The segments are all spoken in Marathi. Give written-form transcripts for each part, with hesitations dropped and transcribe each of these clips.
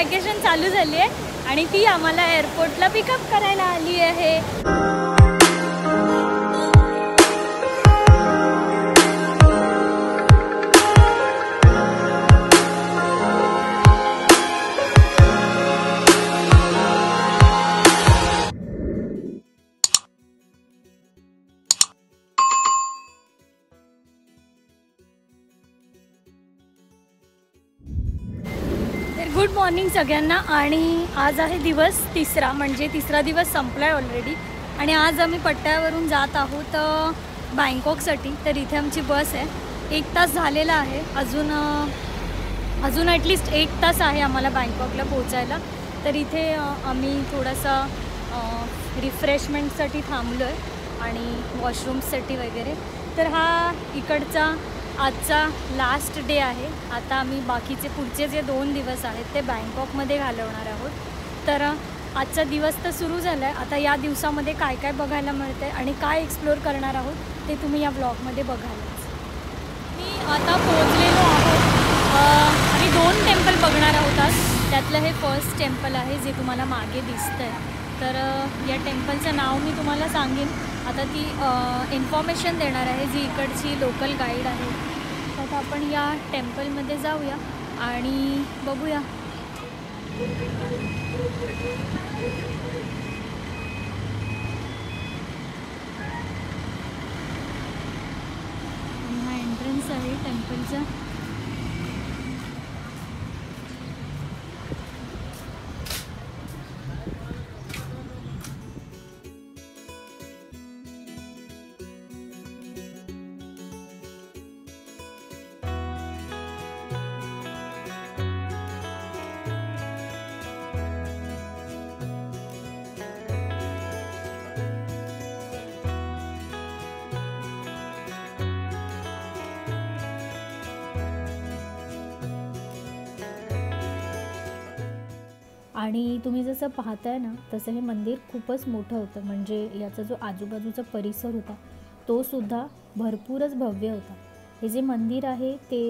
वॅकेशन चालू झाली आहे आणि ती आम्हाला एअरपोर्टला पिकअप करायला आली आहे। गुड मॉर्निंग सगळ्यांना। आणि आज आहे दिवस तिसरा, म्हणजे तिसरा दिवस संपला आहे ऑलरेडी। आणि आज आम्ही पट्ट्यावरून जात आहोत बँकॉकसाठी। तर इथे आमची बस आहे, 1 तास झालेला आहे, अजून ॲटलिस्ट 1 तास आहे आम्हाला बँकॉकला पोहोचायला। तर इथे आम्ही थोडासा रिफ्रेशमेंटसाठी थांबलो आहे आणि वॉशरूम्ससाठी वगैरे। तर हा इकडचा आजचा लास्ट डे आहे। आता आम्ही बाकीचे पुढचे जे 2 दिवस आहेत ते बँकॉकमध्ये घालवणार आहोत। तर आजचा दिवस तर सुरू झाला आहे। आता या दिवसामध्ये काय काय बघायला मिळते आणि काय एक्सप्लोअर करणार आहोत ते तुम्ही या ब्लॉगमध्ये बघालच। मी आता पोहोचलेलो आहोत आणि 2 टेम्पल बघणार आहोत आज। त्यातलं हे फर्स्ट टेम्पल आहे जे तुम्हाला मागे दिसतं आहे। तर या टेम्पलचं नाव मी तुम्हाला सांगेन। आता ती इन्फॉर्मेशन देणार आहे जी इकडची लोकल गाईड आहे। तर आपण या टेम्पलमध्ये जाऊया आणि बघूया। हा एंट्रन्स आहे टेम्पलचा। आणि तुम्ही जसं पाहताय ना तसं हे मंदिर खूपच मोठं होतं। म्हणजे याचा जो आजूबाजूचा परिसर होता तो सुद्धा भरपूरच भव्य होता। हे जे मंदिर आहे ते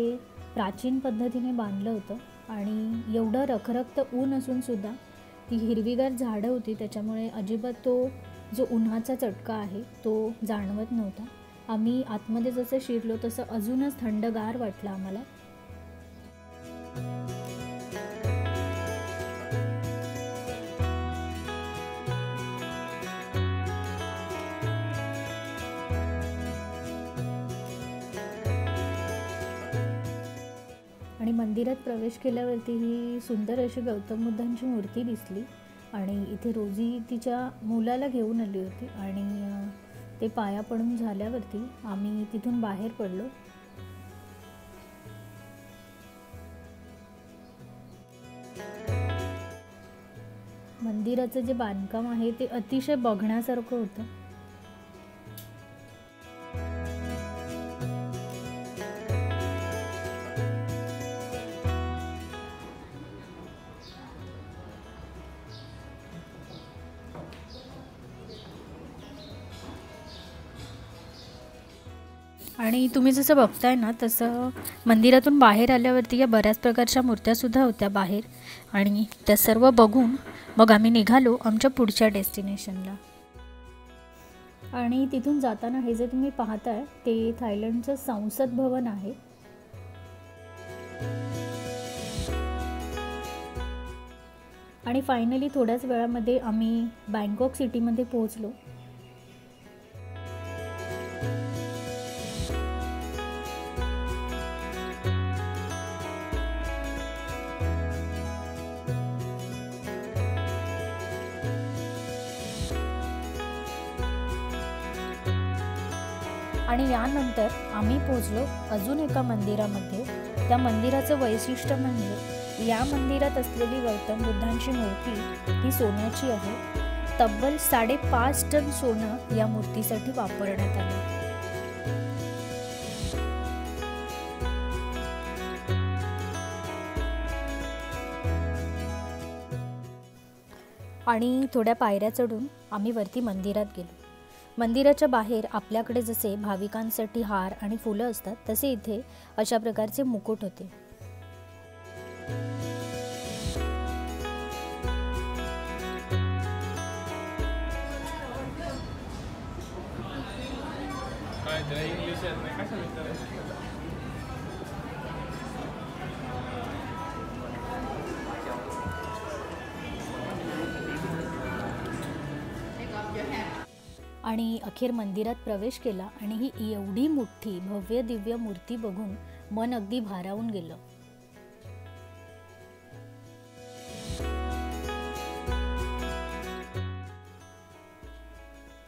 प्राचीन पद्धतीने बांधलं होतं आणि एवढं रखरखतं ऊन असून सुद्धा ती हिरवीगार झाडं होती, त्याच्यामुळे अजिबात तो जो उन्हाचा चटका आहे तो जाणवत नव्हता। आम्ही आतमध्ये जसं शिरलो तसं अजूनच थंडगार वाटलं आम्हाला। आणि मंदिरात प्रवेश केल्यावरती ही सुंदर अशी गौतम बुद्धांची मूर्ती दिसली आणि इथे रोजी तिच्या मुलाला घेऊन आली होती आणि ते पाया पडून झाल्यावरती आम्ही तिथून बाहेर पडलो। मंदिराचं जे बांधकाम आहे ते अतिशय बघण्यासारखं होतं। आणि तुम्ही जसं बघताय ना तसं मंदिरातून बाहेर आल्यावरती या बऱ्याच प्रकारच्या मूर्त्यासुद्धा होत्या बाहेर आणि त्या सर्व बघून मग आम्ही निघालो आमच्या पुढच्या डेस्टिनेशनला। आणि तिथून जाताना हे जे तुम्ही पाहताय ते थायलंडचं संसद भवन आहे। आणि फायनली थोड्याच वेळामध्ये आम्ही बँकॉक सिटीमध्ये पोहोचलो। आणि यानंतर आम्ही पोहोचलो अजून एका मंदिरामध्ये। त्या मंदिराचं वैशिष्ट्य म्हणजे या मंदिरात असलेली गौतम बुद्धांची मूर्ती ही सोन्याची आहे। तब्बल 5.5 टन सोनं या मूर्तीसाठी वापरण्यात आले। आणि थोड्या पायऱ्या चढून आम्ही वरती मंदिरात गेलो। मंदिराच्या बाहेर आपल्याकडे जसे भाविकांसाठी हार आणि फुलं असतात तसे इथे अशा प्रकारचे मुकुट होते। आणि अखेर मंदिरात प्रवेश केला आणि ही एवढी मोठी भव्य दिव्य मूर्ती बघून मन अगदी भारावून गेलं.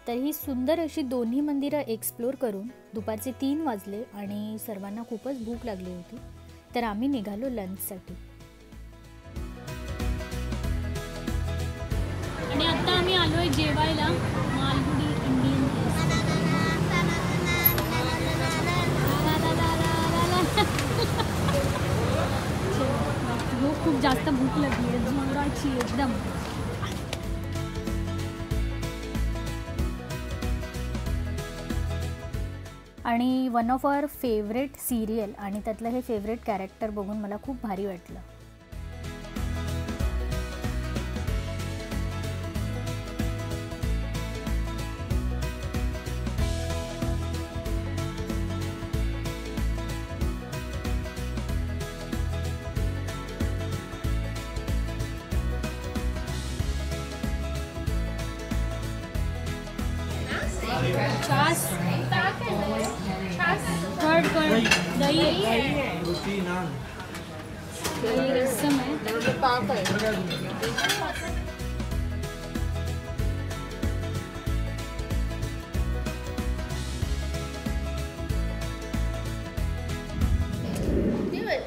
तर ही सुंदर अशी दोन्ही मंदिरं एक्सप्लोर करून दुपारचे 3 वाजले आणि सर्वांना खूपच भूक लागली होती. तर आम्ही निघालो लंचसाठी. आणि आता आम्ही आलोय जेवायला मालगुडी इंडियन खूप जास्त भूक लागली आहे जोराची एकदम. आणि one of our favourite serial आणि त्यातलं हे फेवरेट कॅरेक्टर बघून मला खूप भारी वाटलं. छास कर्ड दही है, रसम है.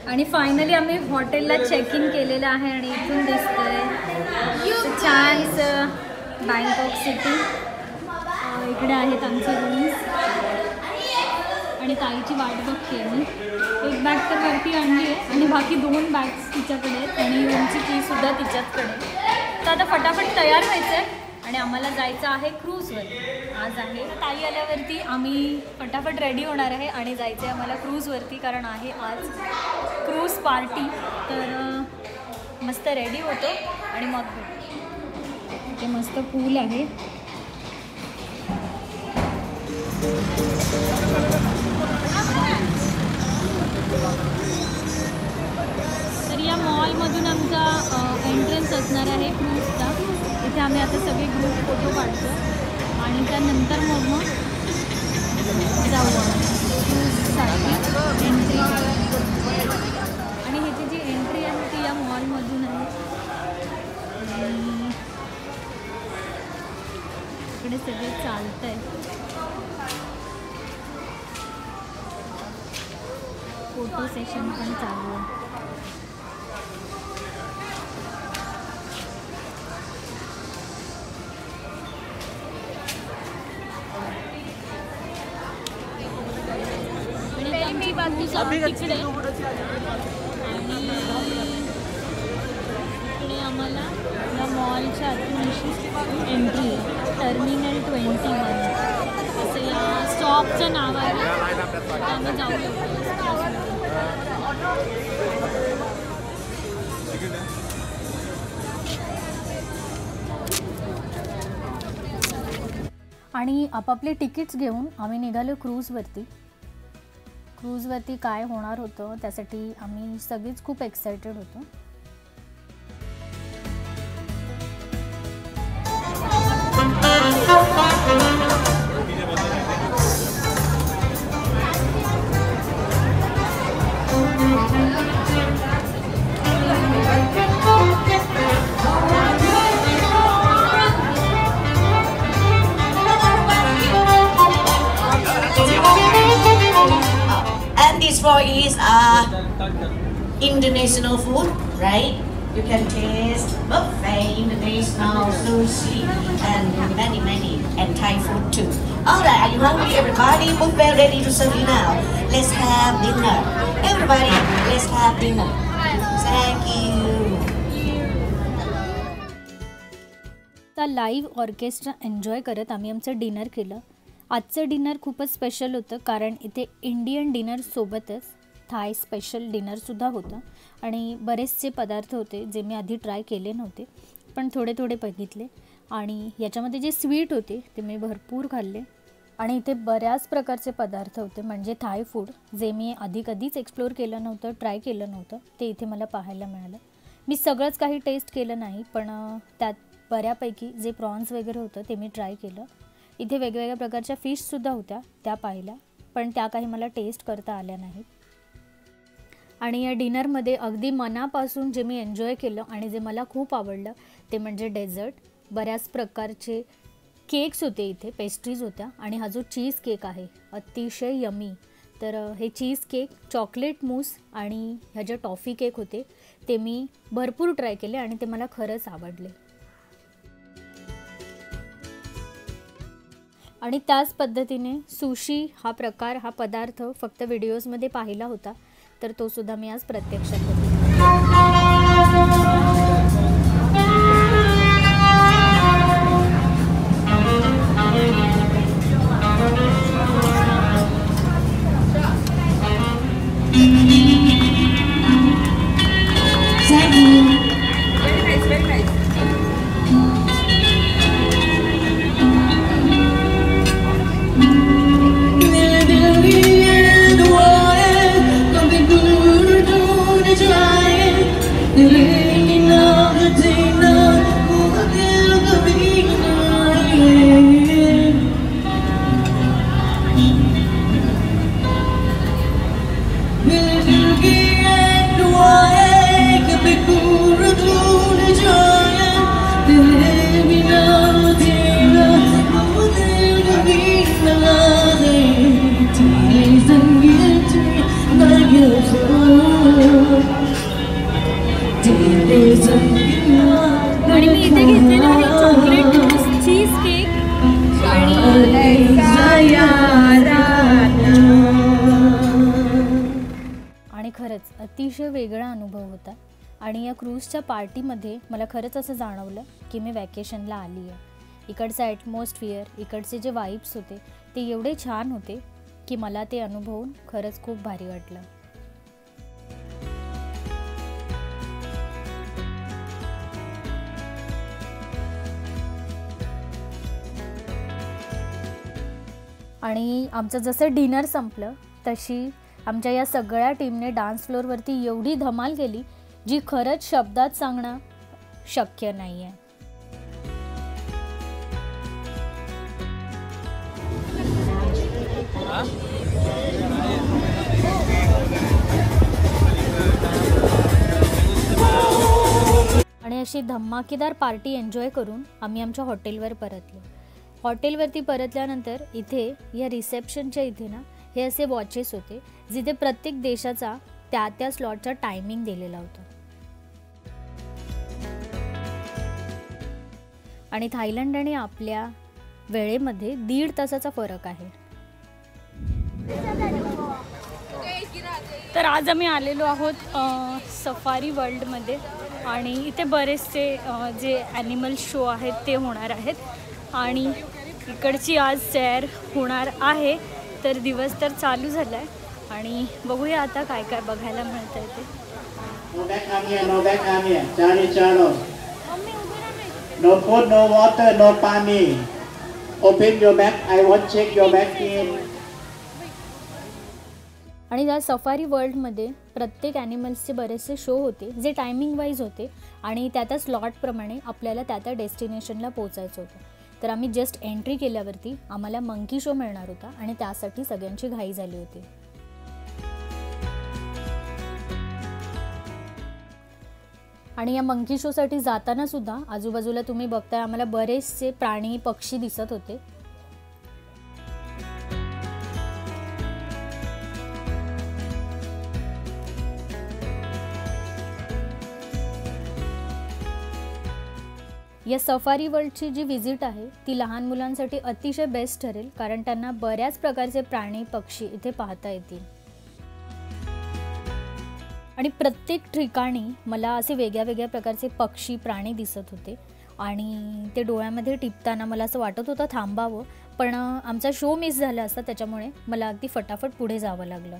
आणि फायनली आम्ही हॉटेलला चेक इन केलेलं आहे आणि इथून दिसतंय छानसं बँकॉक सिटी. इकडे आहेत आमचे रूम्स आणि ताईची वाट बघते मी. एक बॅग तर वरती आणली आहे आणि बाकी 2 बॅग्स तिच्याकडे आहेत आणि रूमची कीसुद्धा तिच्याचकडे. तर आता फटाफट तयार व्हायचं आहे आणि आम्हाला जायचं आहे क्रूजवर. आज आहे ताई आल्यावरती आम्ही फटाफट रेडी होणार आहे आणि जायचं आहे आम्हाला क्रूजवरती, कारण आहे आज क्रूज पार्टी. तर मस्त रेडी होतो आणि मग इथे मस्त पूल आहे. तर या मॉलमधून आमचा एंट्रन्स असणार आहे क्रूजचा. इथे आम्ही आता सगळे ग्रुप फोटो काढतो आणि त्यानंतर मग जाऊ क्रूजसाठी एंट्री. आणि ह्याची जी एंट्री आहे ती या मॉलमधून आहे. आणि इकडे सगळे चालत आहे. फोटो सेशन पण चालू आहे. तिकडे आणि इकडे आम्हाला या मॉलच्या आतून अशी एंट्री आहे. टर्मिनल 21 असं या स्टॉपचं नाव आहे. आम्ही जाऊ शकतो. आणि आपापले तिकीट्स घेऊन आम्ही निघालो क्रूजवरती. क्रूजवरती काय होणार होतं त्यासाठी आम्ही सगळेच खूप एक्सायटेड होतो. This for is Indonesian food, right? You can taste buffet, Indonesian sushi, and many, and Thai food too. All right, are you hungry, everybody? Buffet ready to serve you now. Let's have dinner, everybody. Let's have dinner. Thank you. तर लाईव्ह ऑर्केस्ट्रा एन्जॉय करत आम्ही आमचं डिनर केलं. आजचं डिनर खूपच स्पेशल होतं कारण इथे इंडियन डिनरसोबतच थाय स्पेशल डिनरसुद्धा होतं आणि बरेचसे पदार्थ होते जे मी आधी ट्राय केले नव्हते पण थोडे बघितले. आणि याच्यामध्ये जे स्वीट होते ते मी भरपूर खाल्ले. आणि इथे बऱ्याच प्रकारचे पदार्थ होते, म्हणजे थाय फूड, जे मी आधी कधीच एक्सप्लोर केलं नव्हतं, ट्राय केलं नव्हतं, ते इथे मला पाहायला मिळालं. मी सगळंच काही टेस्ट केलं नाही, पण त्यात बऱ्यापैकी जे प्रॉन्स वगैरे होतं ते मी ट्राय केलं. इथे वेगवेगळ्या प्रकारच्या फिशसुद्धा होत्या, त्या पाहिल्या, पण त्या काही मला टेस्ट करता आल्या नाहीत. आणि या डिनरमध्ये अगदी मनापासून जे मी एन्जॉय केलं आणि जे मला खूप आवडलं ते म्हणजे डेझर्ट. बऱ्याच प्रकारचे केक्स होते, इथे पेस्ट्रीज होत्या, आणि हा जो चीज केक आहे अतिशय यमी. तर हे चीज केक, चॉकलेट मूस आणि ह्या ज्या टॉफी केक होते ते मी भरपूर ट्राय केले आणि ते मला खरंच आवडले. आणि त्याच पद्धतीने सुशी हा प्रकार, हा पदार्थ फक्त व्हिडिओजमध्ये पाहिला होता, तर तो सुद्धा मी आज प्रत्यक्षात बघितला. आणि मी इथे घेतलेलं आहे चॉकलेट चीज केक आणि खरंच अतिशय वेगळा अनुभव होता. आणि या क्रूजच्या पार्टीमध्ये मला खरंच असं जाणवलं की मी वॅकेशनला आली आहे. इकडचं ॲटमॉस्फिअर, इकडचे जे वाईब्स होते ते एवढे छान होते की मला ते अनुभवून खरंच खूप भारी वाटलं. आणि आमचं जसं डिनर संपलं तशी आमच्या या सगळ्या टीमने डान्स फ्लोअरवरती एवढी धमाल केली जी खरंच शब्दात सांगणं शक्य नाही आहे. आणि अशी धमाकेदार पार्टी एन्जॉय करून आम्ही आमच्या हॉटेलवर परतलो. हॉटेलवरती परतल्यानंतर इथे या रिसेप्शनच्या इथे ना हे असे वॉचेस होते जिथे प्रत्येक देशाचा त्या स्लॉटचा टायमिंग दिलेला होता. आणि थायलंड आणि आपल्या वेळेमध्ये 1.5 तासाचा फरक आहे. तर आज आम्ही आलेलो आहोत सफारी वर्ल्डमध्ये आणि इथे बरेचसे जे ॲनिमल शो आहेत ते होणार आहेत आणि इकडची आज सैर होणार आहे. तर दिवस तर चालू झाला आहे आणि बघूया आता काय काय बघायला मिळतं आहे ते. No food, no water, no pani. Open your bag. I want check your bag in. आणि या सफारी वर्ल्डमध्ये प्रत्येक ॲनिमल्सचे बरेचसे शो होते जे टायमिंग वाईज होते आणि त्या स्लॉटप्रमाणे आपल्याला त्या डेस्टिनेशनला पोचायचं होतं. तर आम्ही जस्ट एंट्री केल्यावरती आम्हाला मंकी शो मिळणार होता आणि त्यासाठी सगळ्यांची घाई झाली होती. आणि या मंकी शोसाठी जाताना सुद्धा आजूबाजूला तुम्ही बघताय आम्हाला बरेचसे प्राणी पक्षी दिसत होते. या सफारी वर्ल्डची जी व्हिजिट आहे ती लहान मुलांसाठी अतिशय बेस्ट ठरेल कारण त्यांना बऱ्याच प्रकारचे प्राणी पक्षी इथे पाहता येतील. आणि प्रत्येक ठिकाणी मला असे वेगळ्या वेगळ्या प्रकारचे पक्षी प्राणी दिसत होते आणि ते डोळ्यामध्ये टिपताना मला असं वाटत होतं थांबावं, पण आमचा शो मिस झाला असता त्याच्यामुळे मला अगदी फटाफट पुढे जावं लागलं.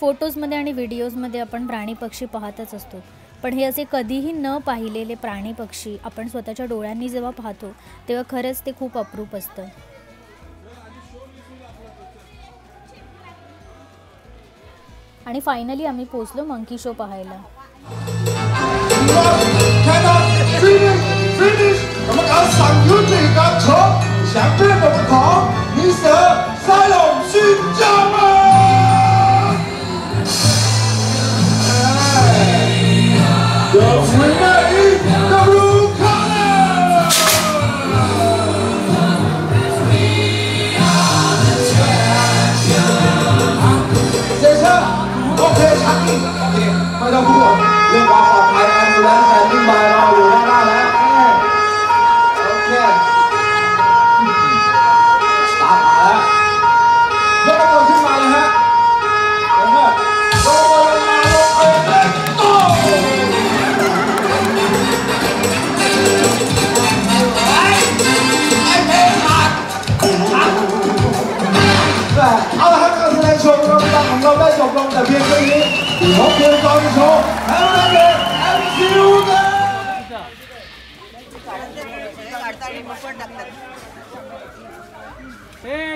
फोटोजमध्ये आणि व्हिडिओजमध्ये आपण प्राणी पक्षी पाहतच असतो, पण हे असे कधीही न पाहिलेले प्राणी पक्षी आपण स्वतःच्या डोळ्यांनी जेव्हा पाहतो तेव्हा खरंच ते खूप अप्रूप असतं. आणि फायनली आम्ही पोहोचलो मंकी शो पाहायला.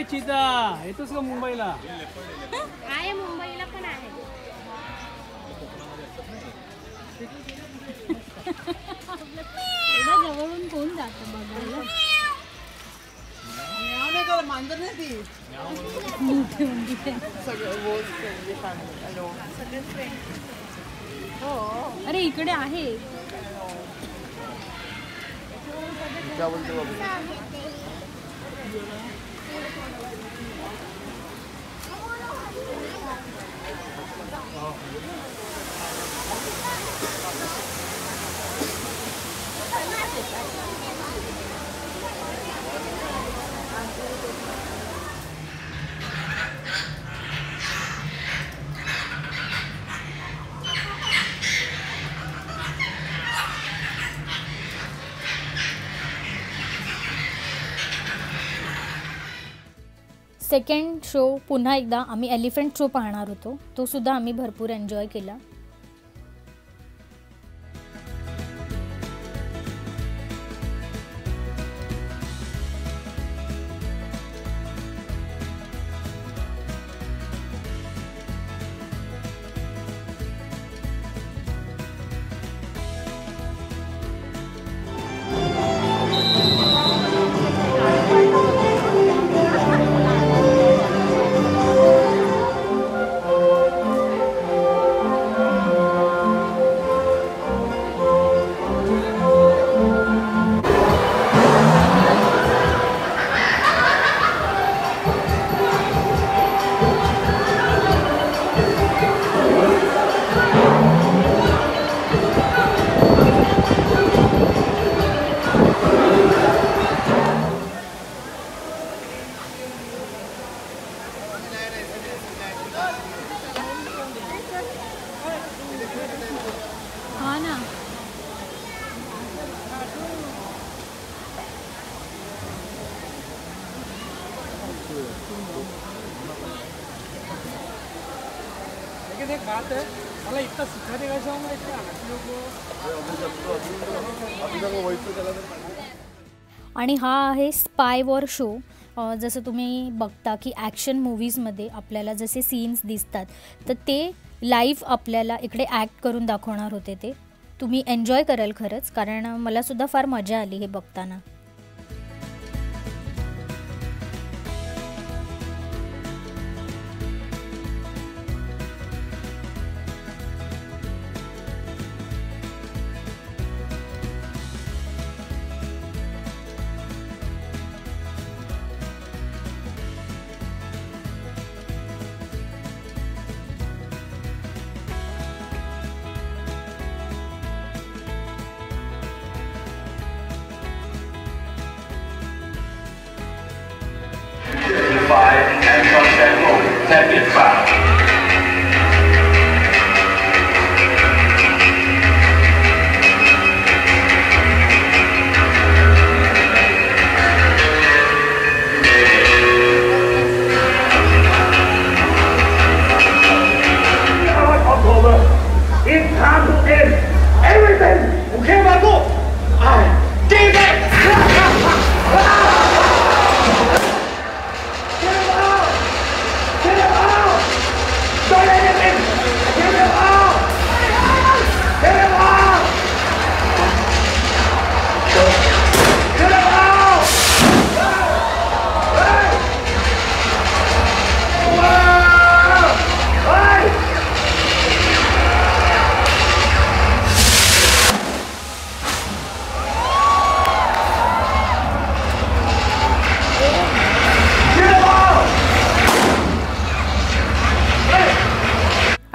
चिता येतोस का मुंबईला? आहे, मुंबईला पण आहे. एवढा जवळून कोण जातं बघायला? मांजर नाही ती अरे इकडे आहे. सेकंड शो पुन्हा एकदा आम्ही एलिफंट शो पाहणार होतो, तो सुद्धा आम्ही भरपूर एन्जॉय केला. हा ना, लेकिन एक बात है, मला इतना सिखाने का चाहूँगा इसके हाथियों को. आणि हा आहे स्पाय वॉर शो. जसं तुम्ही बघता की ॲक्शन मूव्हीजमध्ये आपल्याला जसे सीन्स दिसतात तर ते लाईव्ह आपल्याला इकडे ॲक्ट करून दाखवणार होते. ते तुम्ही एन्जॉय कराल खरंच, कारण मलासुद्धा फार मजा आली हे बघताना. and Sunset Road 在变法。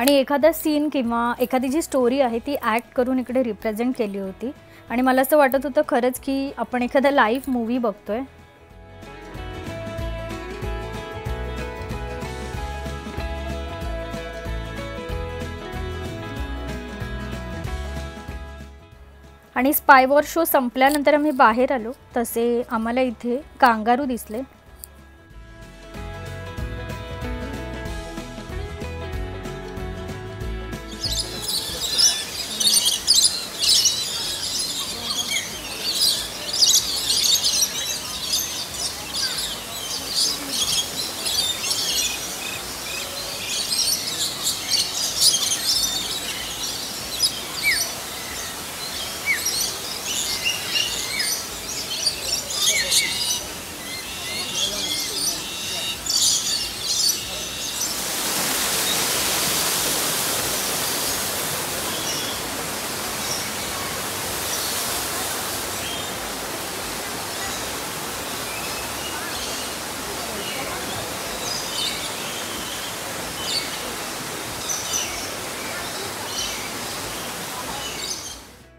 आणि एखादा सीन किंवा एखादी जी स्टोरी आहे ती ॲक्ट करून इकडे रिप्रेझेंट केली होती आणि मला असं वाटत होतं खरंच की आपण एखादा लाईव्ह मूवी बघतोय. आणि स्पाय वॉर शो संपल्यानंतर आम्ही बाहेर आलो तसे आम्हाला इथे कांगारू दिसले.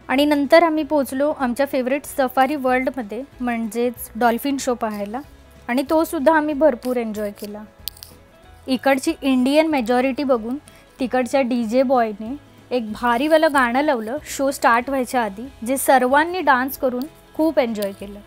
आणि नंतर आम्ही पोचलो आमच्या फेवरेट सफारी वर्ल्डमध्ये म्हणजेच डॉल्फिन शो पाहायला आणि तो सुद्धा आम्ही भरपूर एन्जॉय केला. इकडची इंडियन मेजॉरिटी बघून तिकडच्या DJ बॉयने एक भारीवालं गाणं लावलं शो स्टार्ट व्हायच्या आधी जे सर्वांनी डान्स करून खूप एन्जॉय केलं.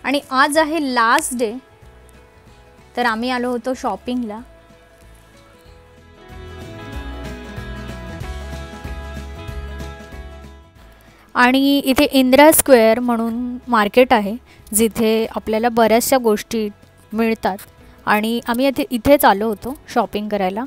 आणि आज आहे लास्ट डे, तर आम्ही आलो होतो शॉपिंगला. आणि इथे इंदिरा स्क्वेअर म्हणून मार्केट आहे जिथे आपल्याला बऱ्याचशा गोष्टी मिळतात आणि आम्ही इथेच आलो होतो शॉपिंग करायला.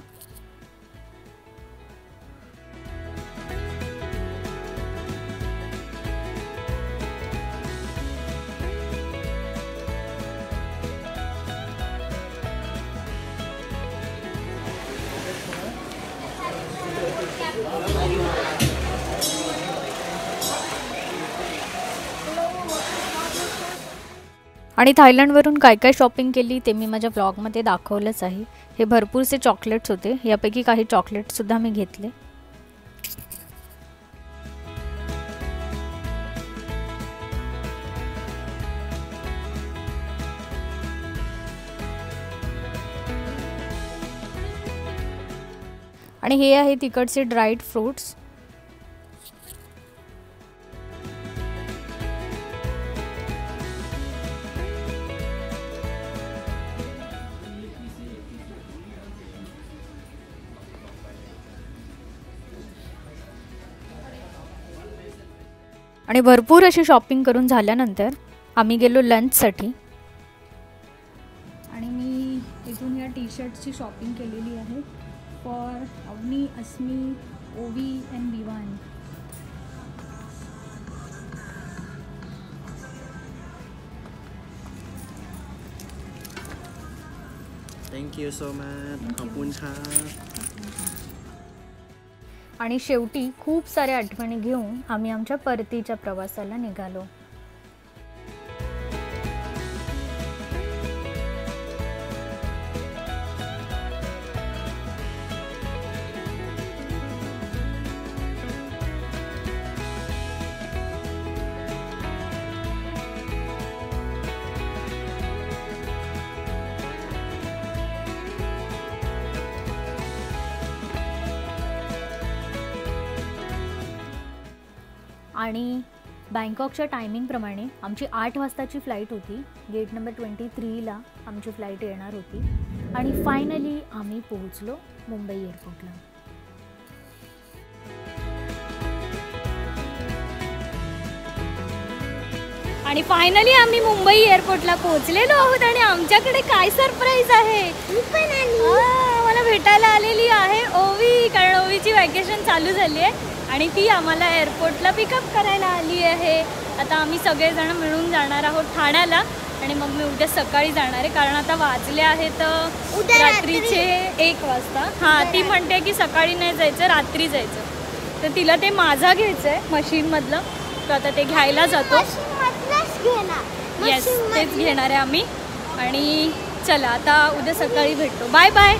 आणि थायलंडवरून काय काय शॉपिंग केली ते मी माझ्या ब्लॉगमध्ये दाखवलंच आहे. हे भरपूरसे चॉकलेट्स होते, यापैकी काही चॉकलेट्ससुद्धा मी घेतले. आणि हे आहे तिकडचे ड्राईड फ्रूट्स. आणि भरपूर अशी शॉपिंग करून झाल्यानंतर आम्ही गेलो लंचसाठी. आणि मी इथून ह्या टी शर्टची शॉपिंग केलेली आहे for Avani, Asmi, Ovi and Vivaan. Thank you so much. खपून खा. आणि शेवटी खूप साऱ्या आठवणी घेऊन आम्ही आमच्या परतीच्या प्रवासाला निघालो. आणि बँकॉकच्या टायमिंगप्रमाणे आमची 8 वाजताची फ्लाईट होती. गेट नंबर 23ला आमची फ्लाईट येणार होती. आणि फायनली आम्ही पोहोचलो मुंबई एअरपोर्टला. आणि फायनली आम्ही मुंबई एअरपोर्टला पोहोचलेलो आहोत. आणि आमच्याकडे काय सरप्राईज आहे, मला भेटायला आलेली आहे ओवी, कारण ओवीची वॅकेशन चालू झाली आहे आणि ती आम्हाला एअरपोर्टला पिकअप करायला आली आहे. आता आम्ही सगळेजण मिळून जाणार आहोत ठाण्याला आणि मग मी उद्या सकाळी जाणार आहे, कारण आता वाजले आहेत रात्रीचे 1 वाजता. हां, ती म्हणते की सकाळी नाही जायचं, रात्री जायचं. तर तिला ते माझा घ्यायचं आहे मशीनमधलं, तर आता ते घ्यायला जातो. येस, तेच घेणार आहे आम्ही. आणि चला आता उद्या सकाळी भेटतो. Bye bye.